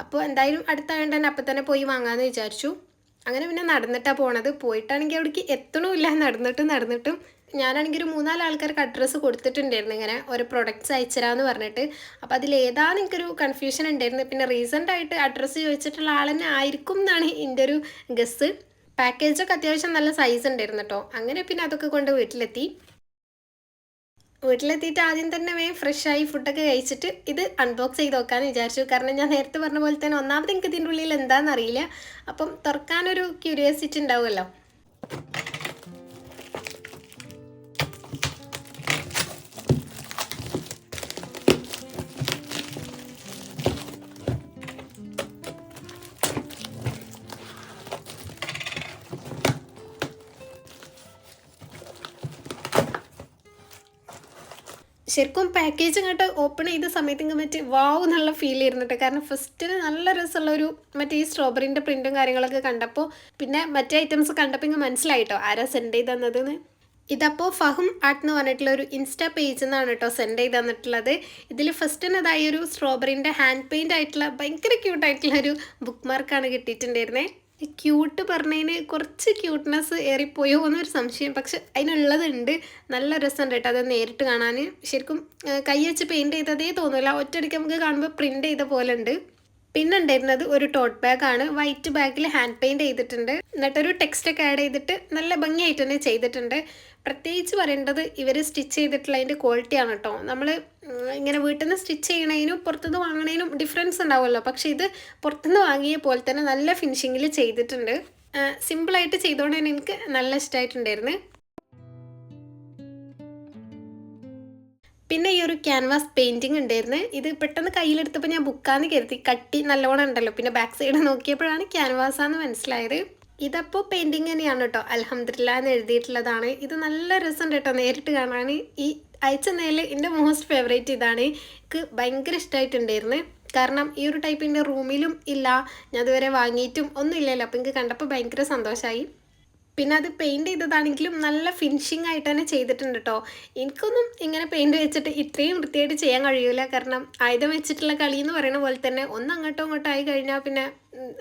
അപ്പോൾ എന്തായാലും അടുത്തായതുകൊണ്ട് തന്നെ അപ്പം തന്നെ പോയി വാങ്ങാമെന്ന് വിചാരിച്ചു. അങ്ങനെ പിന്നെ നടന്നിട്ടാണ് പോണത്. പോയിട്ടാണെങ്കിൽ അവിടേക്ക് എത്തണമില്ല. നടന്നിട്ടും ഞാനാണെങ്കിൽ ഒരു 3-4 ആൾക്കാർക്ക് അഡ്രസ്സ് കൊടുത്തിട്ടുണ്ടായിരുന്നു ഇങ്ങനെ ഓരോ പ്രൊഡക്ട്സ് അയച്ചുതരാമെന്ന് പറഞ്ഞിട്ട്. അപ്പോൾ അതിലേതാണെന്ന് എനിക്കൊരു കൺഫ്യൂഷൻ ഉണ്ടായിരുന്നു. പിന്നെ റീസെൻ്റായിട്ട് അഡ്രസ്സ് ചോദിച്ചിട്ടുള്ള ആൾ തന്നെ ആയിരിക്കും എന്നാണ് എൻ്റെ ഒരു ഗസ്. പാക്കേജൊക്കെ അത്യാവശ്യം നല്ല സൈസ് ഉണ്ടായിരുന്നു കേട്ടോ. അങ്ങനെ പിന്നെ അതൊക്കെ കൊണ്ട് വീട്ടിലെത്തിയിട്ട് ആദ്യം തന്നെ ഫ്രഷായി ഫുഡൊക്കെ കഴിച്ചിട്ട് ഇത് അൺബോക്സ് ചെയ്ത് നോക്കാമെന്ന് വിചാരിച്ചു. കാരണം ഞാൻ നേരത്തെ പറഞ്ഞ പോലെ തന്നെ ഒന്നാമത് എനിക്ക് ഇതിൻ്റെ ഉള്ളിൽ എന്താണെന്ന് അറിയില്ല. അപ്പം തുറക്കാനൊരു ക്യൂരിയോസിറ്റി ഉണ്ടാവുമല്ലോ. ശരിക്കും പാക്കേജ് ഇങ്ങോട്ട് ഓപ്പൺ ചെയ്ത സമയത്ത് ഇങ്ങനെ മറ്റേ വാവ് എന്നുള്ള ഫീൽ ചെയ്യുന്നുണ്ട്. കാരണം ഫസ്റ്റിന് നല്ല രസമുള്ളൊരു മറ്റേ ഈ സ്ട്രോബെറിൻ്റെ പ്രിൻറ്റും കാര്യങ്ങളൊക്കെ കണ്ടപ്പോൾ പിന്നെ മറ്റേ ഐറ്റംസ് കണ്ടപ്പോൾ ഇങ്ങനെ മനസ്സിലായിട്ടോ ആരാ സെൻഡ് ചെയ്ത് തന്നതെന്ന്. ഇതപ്പോൾ ഫഹം ആർട്ട് എന്ന് പറഞ്ഞിട്ടുള്ള ഒരു ഇൻസ്റ്റാ പേജിൽ നിന്നാണ് കേട്ടോ സെൻഡ് ചെയ്ത് തന്നിട്ടുള്ളത്. ഇതിൽ ഫസ്റ്റിന് അതായി ഒരു സ്ട്രോബെറിൻ്റെ ഹാൻഡ് പെയിൻ്റ് ആയിട്ടുള്ള ഭയങ്കര ക്യൂട്ടായിട്ടുള്ളൊരു ബുക്ക് മാർക്കാണ് കിട്ടിയിട്ടുണ്ടായിരുന്നത്. ക്യൂട്ട് പറഞ്ഞതിന് കുറച്ച് ക്യൂട്ട്നെസ് ഏറിപ്പോയോ എന്നൊരു സംശയം. പക്ഷെ അതിനുള്ളതുണ്ട്. നല്ല രസമുണ്ട് കേട്ടോ അത് നേരിട്ട് കാണാൻ. ശരിക്കും കൈ വെച്ച് പെയിൻറ്റ് ചെയ്തതേ തോന്നില്ല. ഒറ്റയടിക്ക് നമുക്ക് കാണുമ്പോൾ പ്രിൻ്റ് ചെയ്ത പോലെ ഉണ്ട്. പിന്നെ ഉണ്ടായിരുന്നത് ഒരു ടോട്ട് ബാഗാണ്. വൈറ്റ് ബാഗിൽ ഹാൻഡ് പെയിൻറ്റ് ചെയ്തിട്ടുണ്ട്. എന്നിട്ടൊരു ടെക്സ്റ്റൊക്കെ ആഡ് ചെയ്തിട്ട് നല്ല ഭംഗിയായിട്ട് തന്നെ ചെയ്തിട്ടുണ്ട്. പ്രത്യേകിച്ച് പറയേണ്ടത് ഇവർ സ്റ്റിച്ച് ചെയ്തിട്ടുള്ളതിൻ്റെ ക്വാളിറ്റിയാണ് കേട്ടോ. നമ്മൾ ഇങ്ങനെ വീട്ടിൽ നിന്ന് സ്റ്റിച്ച് ചെയ്യണതിനും പുറത്തുനിന്ന് വാങ്ങണതിനും ഡിഫറൻസ് ഉണ്ടാവുമല്ലോ. പക്ഷേ ഇത് പുറത്തുനിന്ന് വാങ്ങിയ പോലെ തന്നെ നല്ല ഫിനിഷിങ്ങിൽ ചെയ്തിട്ടുണ്ട്. സിമ്പിളായിട്ട് ചെയ്തുകൊണ്ട് തന്നെ എനിക്ക് നല്ല ഇഷ്ടമായിട്ടുണ്ടായിരുന്നു. പിന്നെ ഈ ഒരു ക്യാൻവാസ് പെയിൻറ്റിങ് ഉണ്ടായിരുന്നു. ഇത് പെട്ടെന്ന് കയ്യിലെടുത്തപ്പോൾ ഞാൻ ബുക്കാന്ന് കരുതി. കട്ടി നല്ലോണം ഉണ്ടല്ലോ. പിന്നെ ബാക്ക് സൈഡ് നോക്കിയപ്പോഴാണ് ക്യാൻവാസാന്ന് മനസ്സിലായത്. ഇതപ്പോൾ പെയിൻറ്റിങ് തന്നെയാണ് കേട്ടോ. അൽഹംദുലില്ലാ എന്ന് എഴുതിയിട്ടുള്ളതാണ്. ഇത് നല്ല രസമുണ്ട് കേട്ടോ നേരിട്ട് കാണാൻ. ഈ അയച്ചെന്നതിൽ എൻ്റെ മോസ്റ്റ് ഫേവറേറ്റ് ഇതാണ്. എനിക്ക് ഭയങ്കര ഇഷ്ടമായിട്ടുണ്ടായിരുന്നു. കാരണം ഈ ഒരു ടൈപ്പ് എൻ്റെ റൂമിലും ഇല്ല, ഞാൻ ഇതുവരെ വാങ്ങിയിട്ടും ഒന്നും ഇല്ലല്ലോ. അപ്പോൾ എനിക്ക് കണ്ടപ്പോൾ ഭയങ്കര സന്തോഷമായി. പിന്നെ അത് പെയിൻറ് ചെയ്തതാണെങ്കിലും നല്ല ഫിനിഷിംഗ് ആയിട്ട് തന്നെ ചെയ്തിട്ടുണ്ട് കേട്ടോ. എനിക്കൊന്നും ഇങ്ങനെ പെയിൻറ് വെച്ചിട്ട് ഇത്രയും വൃത്തിയായിട്ട് ചെയ്യാൻ കഴിയില്ല. കാരണം ആയുധം വെച്ചിട്ടുള്ള കളി എന്ന് പറയുന്ന പോലെ തന്നെ ഒന്ന് അങ്ങോട്ടോ ഇങ്ങോട്ടോ ആയി കഴിഞ്ഞാൽ പിന്നെ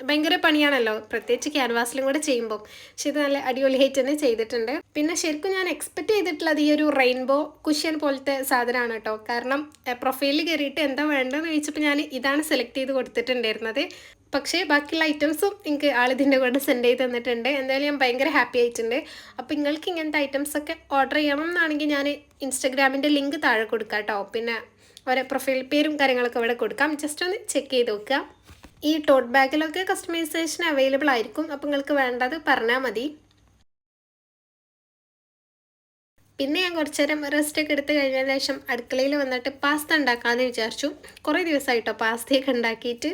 ഭയങ്കര പണിയാണല്ലോ, പ്രത്യേകിച്ച് ക്യാൻവാസിലും കൂടെ ചെയ്യുമ്പോൾ. പക്ഷെ ഇത് നല്ല അടിപൊളിയായിട്ട് തന്നെ ചെയ്തിട്ടുണ്ട്. പിന്നെ ശരിക്കും ഞാൻ എക്സ്പെക്റ്റ് ചെയ്തിട്ടുള്ളത് ഈ ഒരു റെയിൻബോ കുഷ്യൻ പോലത്തെ സാധനമാണ് കേട്ടോ. കാരണം പ്രൊഫൈലിൽ കയറിയിട്ട് എന്താ വേണ്ടതെന്ന് ചോദിച്ചപ്പോൾ ഞാൻ ഇതാണ് സെലക്ട് ചെയ്ത് കൊടുത്തിട്ടുണ്ടായിരുന്നത്. പക്ഷേ ബാക്കിയുള്ള ഐറ്റംസും എനിക്ക് ആളിതിൻ്റെ കൂടെ സെൻഡ് ചെയ്ത് തന്നിട്ടുണ്ട്. എന്തായാലും ഞാൻ ഭയങ്കര ഹാപ്പി ആയിട്ടുണ്ട്. അപ്പോൾ നിങ്ങൾക്ക് ഇങ്ങനത്തെ ഐറ്റംസൊക്കെ ഓർഡർ ചെയ്യണം എന്നാണെങ്കിൽ ഞാൻ ഇൻസ്റ്റഗ്രാമിൻ്റെ ലിങ്ക് താഴെ കൊടുക്കാം കേട്ടോ. പിന്നെ അവരെ പ്രൊഫൈൽ പേരും കാര്യങ്ങളൊക്കെ ഇവിടെ കൊടുക്കാം. ജസ്റ്റ് ഒന്ന് ചെക്ക് ചെയ്ത് നോക്കുക. ഈ ടോട്ട് ബാഗിലൊക്കെ കസ്റ്റമൈസേഷൻ അവൈലബിൾ ആയിരിക്കും. അപ്പോൾ നിങ്ങൾക്ക് വേണ്ടത് പറഞ്ഞാൽ മതി. പിന്നെ ഞാൻ കുറച്ച് നേരം റെസ്റ്റൊക്കെ എടുത്ത് കഴിഞ്ഞതിന് ശേഷം അടുക്കളയിൽ വന്നിട്ട് പാസ്ത ഉണ്ടാക്കാമെന്ന് വിചാരിച്ചു. കുറേ ദിവസമായിട്ടോ പാസ്തയൊക്കെ ഉണ്ടാക്കിയിട്ട്.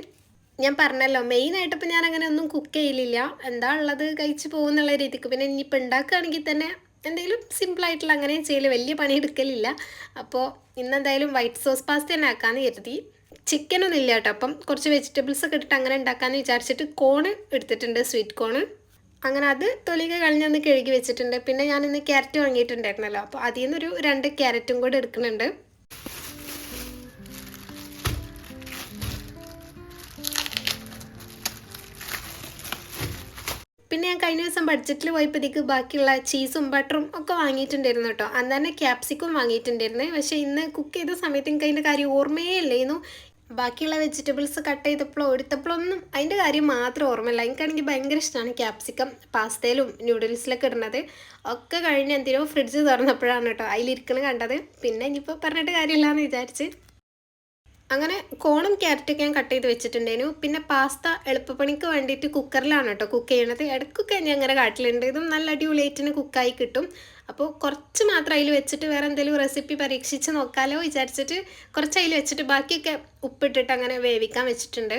ഞാൻ പറഞ്ഞല്ലോ മെയിനായിട്ട് ഇപ്പോൾ ഞാൻ അങ്ങനെ ഒന്നും കുക്ക് ചെയ്യലില്ല. എന്താ ഉള്ളത് കഴിച്ച് പോകുന്നുള്ള രീതിക്ക്. പിന്നെ ഇനിയിപ്പോൾ ഉണ്ടാക്കുകയാണെങ്കിൽ തന്നെ എന്തെങ്കിലും സിമ്പിളായിട്ടുള്ള അങ്ങനെ ചെയ്യൽ, വലിയ പണി എടുക്കലില്ല. അപ്പോൾ ഇന്നെന്തായാലും വൈറ്റ് സോസ് പാസ്ത തന്നെ ആക്കാമെന്ന് കരുതി. ചിക്കനൊന്നും ഇല്ല കേട്ടോ. അപ്പം കുറച്ച് വെജിറ്റബിൾസ് ഒക്കെ ഇട്ടിട്ട് അങ്ങനെ ഉണ്ടാക്കാമെന്ന് വിചാരിച്ചിട്ട് കോണ് എടുത്തിട്ടുണ്ട്, സ്വീറ്റ് കോണ്. അങ്ങനെ അത് തൊലിക കളഞ്ഞൊന്ന് കഴുകി വെച്ചിട്ടുണ്ട്. പിന്നെ ഞാനിന്ന് ക്യാരറ്റ് വാങ്ങിയിട്ടുണ്ടായിരുന്നല്ലോ, അപ്പോൾ അതിൽ നിന്നൊരു 2 ക്യാരറ്റും കൂടെ എടുക്കുന്നുണ്ട്. പിന്നെ ഞാൻ കഴിഞ്ഞ ദിവസം ബഡ്ജറ്റിൽ പോയപ്പോഴത്തേക്ക് ബാക്കിയുള്ള ചീസും ബട്ടറും ഒക്കെ വാങ്ങിയിട്ടുണ്ടായിരുന്നു കേട്ടോ. അന്ന് തന്നെ ക്യാപ്സിക്കും വാങ്ങിയിട്ടുണ്ടായിരുന്നേ. പക്ഷേ ഇന്ന് കുക്ക് ചെയ്ത സമയത്ത് എനിക്ക് അതിൻ്റെ കാര്യം ഓർമ്മയേ ഇല്ലായിരുന്നു. ബാക്കിയുള്ള വെജിറ്റബിൾസ് കട്ട് ചെയ്തപ്പോഴോ എടുത്തപ്പോഴോ ഒന്നും അതിൻ്റെ കാര്യം മാത്രം ഓർമ്മയില്ല. എനിക്കാണെങ്കിൽ ഭയങ്കര ഇഷ്ടമാണ് ക്യാപ്സിക്കം പാസ്തയിലും ന്യൂഡിൽസിലൊക്കെ ഇടുന്നത്. ഒക്കെ കഴിഞ്ഞ് എന്തിനോ ഫ്രിഡ്ജ് തുറന്നപ്പോഴാണ് കേട്ടോ അതിലിരിക്കണ കണ്ടത്. പിന്നെ ഇനിയിപ്പോൾ പറഞ്ഞിട്ട് കാര്യമില്ല എന്ന് വിചാരിച്ച് അങ്ങനെ കോണും ക്യാരറ്റൊക്കെ ഞാൻ കട്ട് ചെയ്ത് വെച്ചിട്ടുണ്ടായിരുന്നു. പിന്നെ പാസ്ത എളുപ്പപ്പണിക്ക് വേണ്ടിയിട്ട് കുക്കറിലാണ് കേട്ടോ കുക്ക് ചെയ്യണത്. ഇടയ്ക്കൊക്കെ ഞാൻ അങ്ങനെ കാട്ടിലുണ്ട്. ഇതും നല്ല അടിപൊളിയായിട്ട് കുക്കായി കിട്ടും. അപ്പോൾ കുറച്ച് മാത്രം അതിൽ വെച്ചിട്ട് വേറെ എന്തെങ്കിലും റെസിപ്പി പരീക്ഷിച്ച് നോക്കാമല്ലോ വിചാരിച്ചിട്ട് കുറച്ച് അതിൽ വെച്ചിട്ട് ബാക്കിയൊക്കെ ഉപ്പിട്ടിട്ട് അങ്ങനെ വേവിക്കാൻ വെച്ചിട്ടുണ്ട്.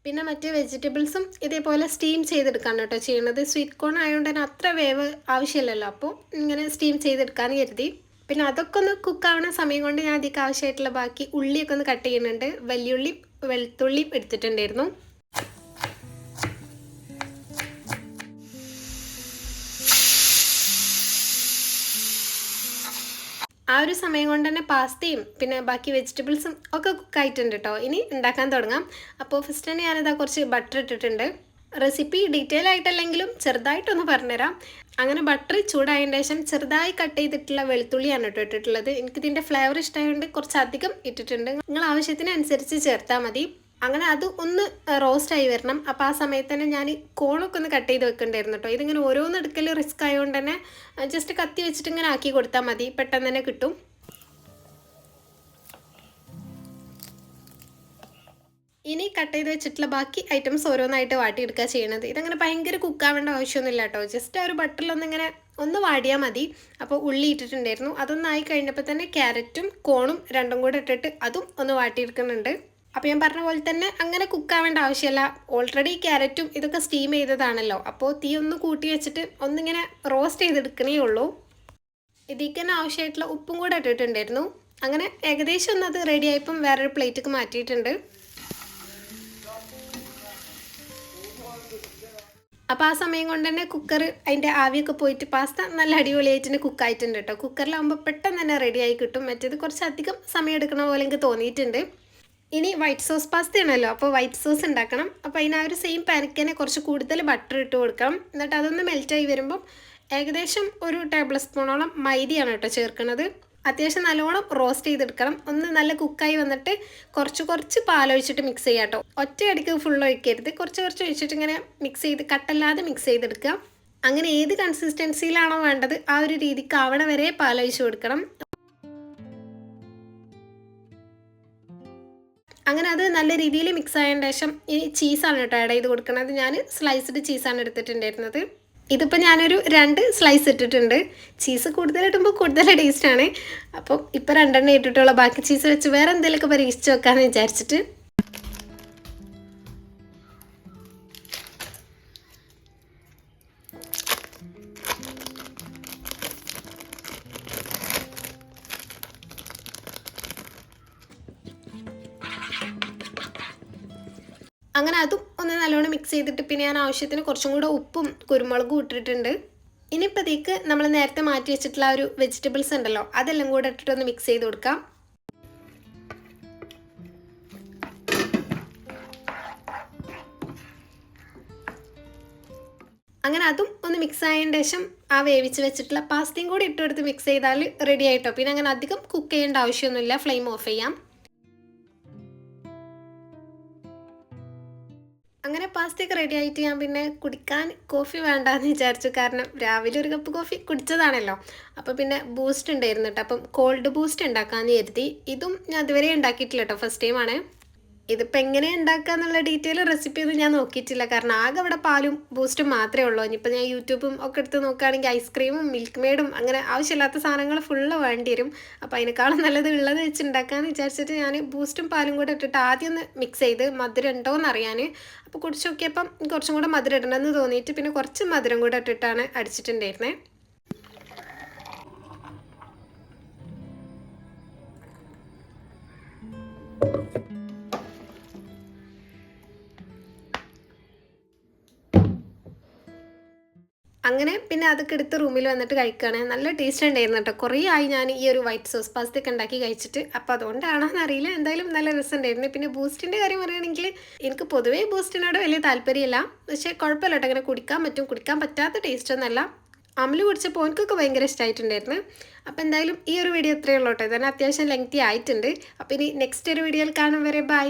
പിന്നെ മറ്റേ വെജിറ്റബിൾസും ഇതേപോലെ സ്റ്റീം ചെയ്തെടുക്കാൻ കേട്ടോ ചെയ്യണത്. സ്വീറ്റ് കോൺ ആയതുകൊണ്ട് തന്നെ അത്ര വേവ് ആവശ്യമില്ലല്ലോ. അപ്പോൾ ഇങ്ങനെ സ്റ്റീം ചെയ്തെടുക്കാമെന്ന് കരുതി. പിന്നെ അതൊക്കെ ഒന്ന് കുക്കാവുന്ന സമയം കൊണ്ട് ഞാൻ അതിലേക്ക് ആവശ്യമായിട്ടുള്ള ബാക്കി ഉള്ളിയൊക്കെ ഒന്ന് കട്ട് ചെയ്യുന്നുണ്ട്. വലിയുള്ളിയും വെളുത്തുള്ളിയും എടുത്തിട്ടുണ്ടായിരുന്നു. ആ ഒരു സമയം കൊണ്ട് തന്നെ പാസ്തയും പിന്നെ ബാക്കി വെജിറ്റബിൾസും ഒക്കെ കുക്കായിട്ടുണ്ട് കേട്ടോ. ഇനി ഉണ്ടാക്കാൻ തുടങ്ങാം. അപ്പോൾ ഫസ്റ്റ് തന്നെ ഞാനിതാ കുറച്ച് ബട്ടർ ഇട്ടിട്ടുണ്ട്. റെസിപ്പി ഡീറ്റെയിൽ ആയിട്ടല്ലെങ്കിലും ചെറുതായിട്ടൊന്ന് പറഞ്ഞുതരാം. അങ്ങനെ ബട്ടർ ചൂടായതിന് ശേഷം ചെറുതായി കട്ട് ചെയ്തിട്ടുള്ള വെളുത്തുള്ളിയാണ് കേട്ടോ ഇട്ടിട്ടുള്ളത്. എനിക്കിതിൻ്റെ ഫ്ലേവർ ഇഷ്ടമായതുകൊണ്ട് കുറച്ചധികം ഇട്ടിട്ടുണ്ട്. നിങ്ങൾ ആവശ്യത്തിനനുസരിച്ച് ചേർത്താൽ മതി. അങ്ങനെ അത് ഒന്ന് റോസ്റ്റായി വരണം. അപ്പോൾ ആ സമയത്ത് തന്നെ ഞാൻ കോണൊക്കെ ഒന്ന് കട്ട് ചെയ്ത് വെക്കണ്ടായിരുന്നു കേട്ടോ. ഇതിങ്ങനെ ഓരോന്ന് എടുക്കൽ റിസ്ക് ആയതുകൊണ്ട് തന്നെ ജസ്റ്റ് കത്തി വെച്ചിട്ട് ഇങ്ങനെ ആക്കി കൊടുത്താൽ മതി, പെട്ടെന്ന് തന്നെ കിട്ടും. ഇനി കട്ട് ചെയ്ത് വെച്ചിട്ടുള്ള ബാക്കി ഐറ്റംസ് ഓരോന്നായിട്ട് വാട്ടിയെടുക്കുക ചെയ്യണത്. ഇതങ്ങനെ ഭയങ്കര കുക്കാവേണ്ട ആവശ്യമൊന്നുമില്ല കേട്ടോ. ജസ്റ്റ് ആ ഒരു ബട്ടറിലൊന്നിങ്ങനെ ഒന്ന് വാടിയാൽ മതി. അപ്പോൾ ഉള്ളി ഇട്ടിട്ടുണ്ടായിരുന്നു. അതൊന്നായി കഴിഞ്ഞപ്പോൾ തന്നെ ക്യാരറ്റും കോണും രണ്ടും കൂടെ ഇട്ടിട്ട് അതും ഒന്ന് വാട്ടിയെടുക്കുന്നുണ്ട്. അപ്പോൾ ഞാൻ പറഞ്ഞ പോലെ തന്നെ അങ്ങനെ കുക്കാവേണ്ട ആവശ്യമില്ല. ഓൾറെഡി ക്യാരറ്റും ഇതൊക്കെ സ്റ്റീം ചെയ്തതാണല്ലോ. അപ്പോൾ തീ ഒന്ന് കൂട്ടി വെച്ചിട്ട് ഒന്നിങ്ങനെ റോസ്റ്റ് ചെയ്തെടുക്കണേ ഉള്ളൂ. ഇതിലേക്ക് തന്നെ ആവശ്യമായിട്ടുള്ള ഉപ്പും കൂടെ ഇട്ടിട്ടുണ്ടായിരുന്നു. അങ്ങനെ ഏകദേശം ഒന്നത് റെഡി ആയപ്പം വേറൊരു പ്ലേറ്റിലേക്ക് മാറ്റിയിട്ടുണ്ട്. അപ്പോൾ ആ സമയം കൊണ്ട് തന്നെ കുക്കർ അതിൻ്റെ ആവിയൊക്കെ പോയിട്ട് പാസ്ത നല്ല അടിപൊളിയായിട്ട് തന്നെ കുക്കായിട്ടുണ്ട് കേട്ടോ. കുക്കറിലാകുമ്പോൾ പെട്ടെന്ന് തന്നെ റെഡിയായി കിട്ടും. മറ്റേത് കുറച്ചധികം സമയം എടുക്കണ പോലെ എനിക്ക് തോന്നിയിട്ടുണ്ട്. ഇനി വൈറ്റ് സോസ് പാസ്തയാണല്ലോ, അപ്പോൾ വൈറ്റ് സോസ് ഉണ്ടാക്കണം. അപ്പോൾ അതിന് ആ ഒരു സെയിം പാനിക്ക് തന്നെ കുറച്ച് കൂടുതൽ ബട്ടർ ഇട്ട് കൊടുക്കണം. എന്നിട്ട് അതൊന്ന് മെൽറ്റായി വരുമ്പം ഏകദേശം ഒരു ടേബിൾ സ്പൂണോളം മൈദയാണ് കേട്ടോ ചേർക്കുന്നത്. അത്യാവശ്യം നല്ലോണം റോസ്റ്റ് ചെയ്തെടുക്കണം. ഒന്ന് നല്ല കുക്കായി വന്നിട്ട് കുറച്ച് പാലൊഴിച്ചിട്ട് മിക്സ് ചെയ്യാം കേട്ടോ. ഒറ്റയടിക്ക് ഫുൾ ഒഴിക്കരുത്, കുറച്ച് ഒഴിച്ചിട്ട് ഇങ്ങനെ മിക്സ് ചെയ്ത് കട്ടല്ലാതെ മിക്സ് ചെയ്തെടുക്കുക. അങ്ങനെ ഏത് കൺസിസ്റ്റൻസിയിലാണോ വേണ്ടത് ആ ഒരു രീതിക്ക് ആവണ വരെ പാലൊഴിച്ച് കൊടുക്കണം. അങ്ങനെ അത് നല്ല രീതിയിൽ മിക്സ് ആയതിന് ശേഷം ഈ ചീസാണ് കേട്ടോ ആഡ് ചെയ്ത് കൊടുക്കുന്നത്. ഞാൻ സ്ലൈസ്ഡ് ചീസാണ് എടുത്തിട്ടുണ്ടായിരുന്നത്. ഇതിപ്പോൾ ഞാനൊരു 2 സ്ലൈസ് ഇട്ടിട്ടുണ്ട്. ചീസ് കൂടുതൽ ഇടുമ്പോൾ കൂടുതൽ ടേസ്റ്റാണ്. അപ്പം ഇപ്പോൾ 2 ഇട്ടിട്ടുള്ള ബാക്കി ചീസ് വെച്ച് വേറെ എന്തെങ്കിലുമൊക്കെ പരീക്ഷിച്ച് വെക്കാമെന്ന് വിചാരിച്ചിട്ട്. അങ്ങനെ അതും ഒന്ന് നല്ലോണം മിക്സ് ചെയ്തിട്ട് പിന്നെ ഞാൻ ആവശ്യത്തിന് കുറച്ചും കൂടെ ഉപ്പും കുരുമുളകും ഇട്ടിട്ടുണ്ട്. ഇനിയിപ്പോൾ ഇതിലേക്ക് നമ്മൾ നേരത്തെ മാറ്റി വെച്ചിട്ടുള്ള ആ ഒരു വെജിറ്റബിൾസ് ഉണ്ടല്ലോ, അതെല്ലാം കൂടെ ഇട്ടിട്ടൊന്ന് മിക്സ് ചെയ്ത് കൊടുക്കാം. അങ്ങനെ അതും ഒന്ന് മിക്സ് ആയതിന് ശേഷം ആ വേവിച്ച് വെച്ചിട്ടുള്ള പാസ്തയും കൂടി ഇട്ട് കൊടുത്ത് മിക്സ് ചെയ്താൽ റെഡി ആയിട്ടോ. പിന്നെ അങ്ങനെ അധികം കുക്ക് ചെയ്യേണ്ട ആവശ്യമൊന്നുമില്ല, ഫ്ലെയിം ഓഫ് ചെയ്യാം. അങ്ങനെ പാസ്തയൊക്കെ റെഡി ആയിട്ട് ഞാൻ പിന്നെ കുടിക്കാൻ കോഫി വേണ്ടാന്ന് വിചാരിച്ചു. കാരണം രാവിലെ ഒരു കപ്പ് കോഫി കുടിച്ചതാണല്ലോ. അപ്പോൾ പിന്നെ ബൂസ്റ്റ് ഉണ്ടായിരുന്നു കേട്ടോ. അപ്പം കോൾഡ് ബൂസ്റ്റ് ഉണ്ടാക്കാമെന്ന് കരുതി. ഇതും ഞാൻ അതുവരെ ഉണ്ടാക്കിയിട്ടില്ല കേട്ടോ, ഫസ്റ്റ് ടൈമാണ്. ഇതിപ്പോൾ എങ്ങനെ ഉണ്ടാക്കുക എന്നുള്ള ഡീറ്റെയിൽ റെസിപ്പി ഒന്നും ഞാൻ നോക്കിയിട്ടില്ല. കാരണം ആകെ അവിടെ പാലും ബൂസ്റ്റും മാത്രമേ ഉള്ളൂ. ഇനിയിപ്പോൾ ഞാൻ യൂട്യൂബും ഒക്കെ എടുത്ത് നോക്കുകയാണെങ്കിൽ ഐസ്ക്രീമും മിൽക്ക് മെയ്ഡും അങ്ങനെ ആവശ്യമില്ലാത്ത സാധനങ്ങൾ ഫുള്ള് വേണ്ടി വരും. അപ്പോൾ അതിനേക്കാളും നല്ലത് ഉള്ളത് വെച്ച് ഉണ്ടാക്കാമെന്ന് വിചാരിച്ചിട്ട് ഞാൻ ബൂസ്റ്റും പാലും കൂടെ ഇട്ടിട്ട് ആദ്യം ഒന്ന് മിക്സ് ചെയ്ത് മധുരം ഉണ്ടോ എന്ന് അറിയാൻ. അപ്പോൾ കുടിച്ച് നോക്കിയപ്പം കുറച്ചും കൂടെ മധുരം ഇടണമെന്ന് തോന്നിയിട്ട് പിന്നെ കുറച്ച് മധുരം കൂടെ ഇട്ടിട്ടാണ് അടിച്ചിട്ടുണ്ടായിരുന്നത്. അങ്ങനെ പിന്നെ അതൊക്കെ എടുത്ത് റൂമിൽ വന്നിട്ട് കഴിക്കുകയാണ്. നല്ല ടേസ്റ്റ് ഉണ്ടായിരുന്നു കേട്ടോ. കുറേ ആയി ഞാൻ ഈ ഒരു വൈറ്റ് സോസ് പാസ്തയൊക്കെ ഉണ്ടാക്കി കഴിച്ചിട്ട്. അപ്പോൾ അതുകൊണ്ടാണോ എന്നറിയില്ല, എന്തായാലും നല്ല രസമുണ്ടായിരുന്നു. പിന്നെ ബൂസ്റ്റിൻ്റെ കാര്യം പറയുകയാണെങ്കിൽ എനിക്ക് പൊതുവേ ബൂസ്റ്റിനോട് വലിയ താല്പര്യമില്ല. പക്ഷേ കുഴപ്പമില്ല കേട്ടോ, അങ്ങനെ കുടിക്കാൻ പറ്റും. കുടിക്കാൻ പറ്റാത്ത ടേസ്റ്റ് ഒന്നല്ല. അമല് കുടിച്ചപ്പോൾ എനിക്കൊക്കെ ഭയങ്കര ഇഷ്ടമായിട്ടുണ്ടായിരുന്നു. അപ്പോൾ എന്തായാലും ഈ ഒരു വീഡിയോ ഇത്രയേ ഉള്ളൂ കേട്ടോ. ഇതന്നെ അത്യാവശ്യം ലെങ്തി ആയിട്ടുണ്ട്. അപ്പോൾ ഇനി നെക്സ്റ്റ് ഒരു വീഡിയോയിൽ കാണും വരെ ബൈ.